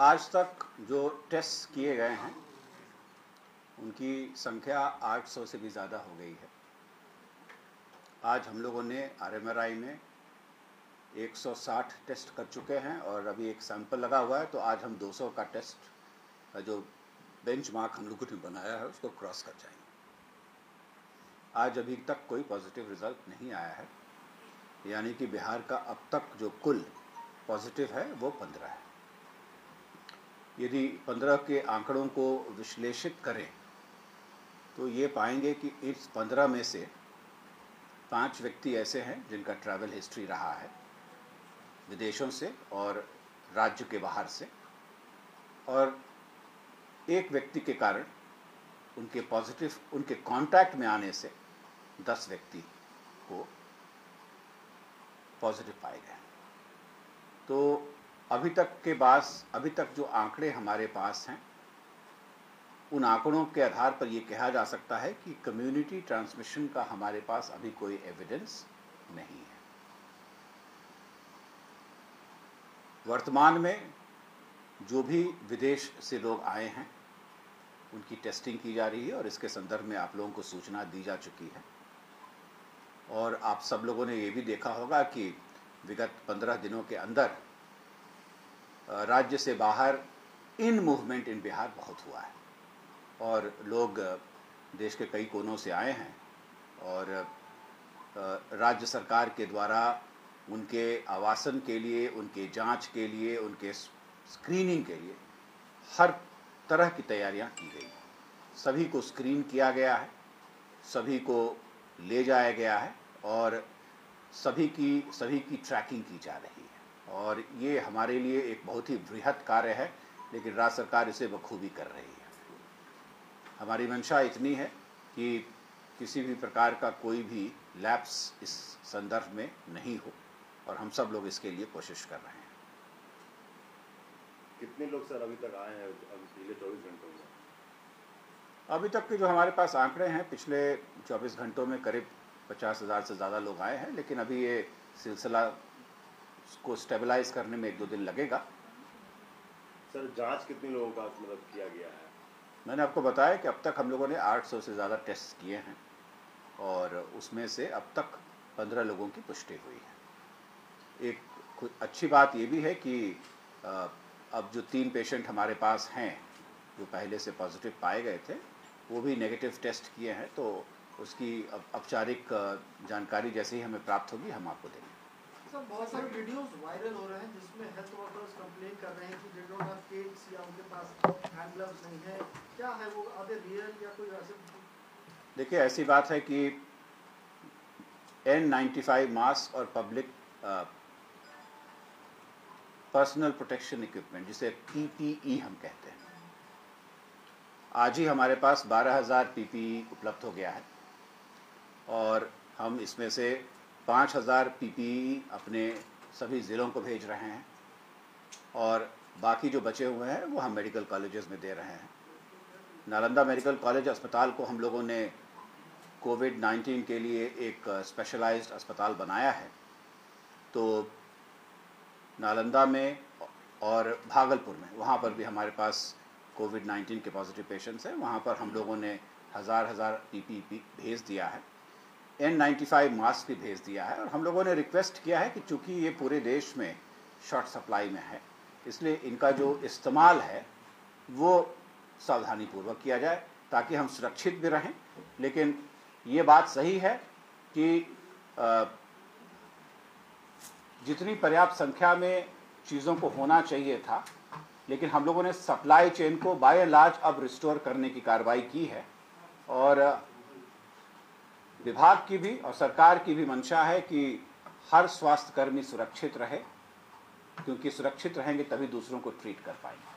आज तक जो टेस्ट किए गए हैं उनकी संख्या 800 से भी ज़्यादा हो गई है। आज हम लोगों ने RMRI में 160 टेस्ट कर चुके हैं और अभी एक सैंपल लगा हुआ है, तो आज हम 200 का टेस्ट का जो बेंचमार्क हम लोगों ने बनाया है उसको क्रॉस कर जाएंगे। आज अभी तक कोई पॉजिटिव रिजल्ट नहीं आया है, यानी कि बिहार का अब तक जो कुल पॉजिटिव है वो 15 है। यदि 15 के आंकड़ों को विश्लेषित करें तो ये पाएंगे कि इस 15 में से 5 व्यक्ति ऐसे हैं जिनका ट्रैवल हिस्ट्री रहा है विदेशों से और राज्य के बाहर से, और एक व्यक्ति के कारण उनके कांटेक्ट में आने से 10 व्यक्ति को पॉजिटिव पाए गए। तो अभी तक जो आंकड़े हमारे पास हैं उन आंकड़ों के आधार पर यह कहा जा सकता है कि कम्युनिटी ट्रांसमिशन का हमारे पास अभी कोई एविडेंस नहीं है। वर्तमान में जो भी विदेश से लोग आए हैं उनकी टेस्टिंग की जा रही है और इसके संदर्भ में आप लोगों को सूचना दी जा चुकी है। और आप सब लोगों ने ये भी देखा होगा कि विगत 15 दिनों के अंदर राज्य से बाहर इन मूवमेंट इन बिहार बहुत हुआ है और लोग देश के कई कोनों से आए हैं और राज्य सरकार के द्वारा उनके आवासन के लिए, उनके जांच के लिए, उनके स्क्रीनिंग के लिए हर तरह की तैयारियां की गई। सभी को स्क्रीन किया गया है, सभी को ले जाया गया है और सभी की ट्रैकिंग की जा रही है और ये हमारे लिए एक बहुत ही बृहत कार्य है, लेकिन राज्य सरकार इसे बखूबी कर रही है। हमारी मंशा इतनी है कि किसी भी प्रकार का कोई भी लैप्स इस संदर्भ में नहीं हो और हम सब लोग इसके लिए कोशिश कर रहे हैं। कितने लोग सर अभी तक आए हैं पिछले 24 घंटों में? अभी तक के जो हमारे पास आंकड़े हैं पिछले 24 घंटों में करीब 50,000 से ज़्यादा लोग आए हैं, लेकिन अभी ये सिलसिला को स्टेबलाइज करने में 1-2 दिन लगेगा। सर जांच कितने लोगों का मतलब किया गया है? मैंने आपको बताया कि अब तक हम लोगों ने 800 से ज़्यादा टेस्ट किए हैं और उसमें से अब तक 15 लोगों की पुष्टि हुई है। एक अच्छी बात ये भी है कि अब जो 3 पेशेंट हमारे पास हैं जो पहले से पॉजिटिव पाए गए थे वो भी नेगेटिव टेस्ट किए हैं, तो उसकी औपचारिक जानकारी जैसे ही हमें प्राप्त होगी हम आपको देंगे। सर बहुत सारे वीडियोस वायरल हो रहे हैं जिसमें हेल्थ वर्कर्स कंप्लेन कर रहे हैं कि दे डोंट हैव किट्स या उनके पास हैंड ग्लव्स नहीं है, क्या है वो? आर दे रियल या कोई ऐसे? देखिए ऐसी बात है कि N95 मास्क और पब्लिक पर्सनल प्रोटेक्शन इक्विपमेंट जिसे PPE हम कहते हैं, आज ही हमारे पास 12,000 PPE उपलब्ध हो गया है और हम इसमें से 5,000 PPE अपने सभी ज़िलों को भेज रहे हैं और बाकी जो बचे हुए हैं वो हम मेडिकल कॉलेजेस में दे रहे हैं। नालंदा मेडिकल कॉलेज अस्पताल को हम लोगों ने कोविड-19 के लिए एक स्पेशलाइज्ड अस्पताल बनाया है, तो नालंदा में और भागलपुर में वहाँ पर भी हमारे पास कोविड-19 के पॉजिटिव पेशेंट्स हैं। वहाँ पर हम लोगों ने हज़ार PPE भेज दिया है, N95 मास्क भी भेज दिया है और हम लोगों ने रिक्वेस्ट किया है कि चूँकि ये पूरे देश में शॉर्ट सप्लाई में है इसलिए इनका जो इस्तेमाल है वो सावधानीपूर्वक किया जाए ताकि हम सुरक्षित भी रहें। लेकिन ये बात सही है कि जितनी पर्याप्त संख्या में चीज़ों को होना चाहिए था, लेकिन हम लोगों ने सप्लाई चेन को बाय एंड लार्ज अब रिस्टोर करने की कार्रवाई की है और विभाग की भी और सरकार की भी मंशा है कि हर स्वास्थ्यकर्मी सुरक्षित रहे, क्योंकि सुरक्षित रहेंगे तभी दूसरों को ट्रीट कर पाएंगे।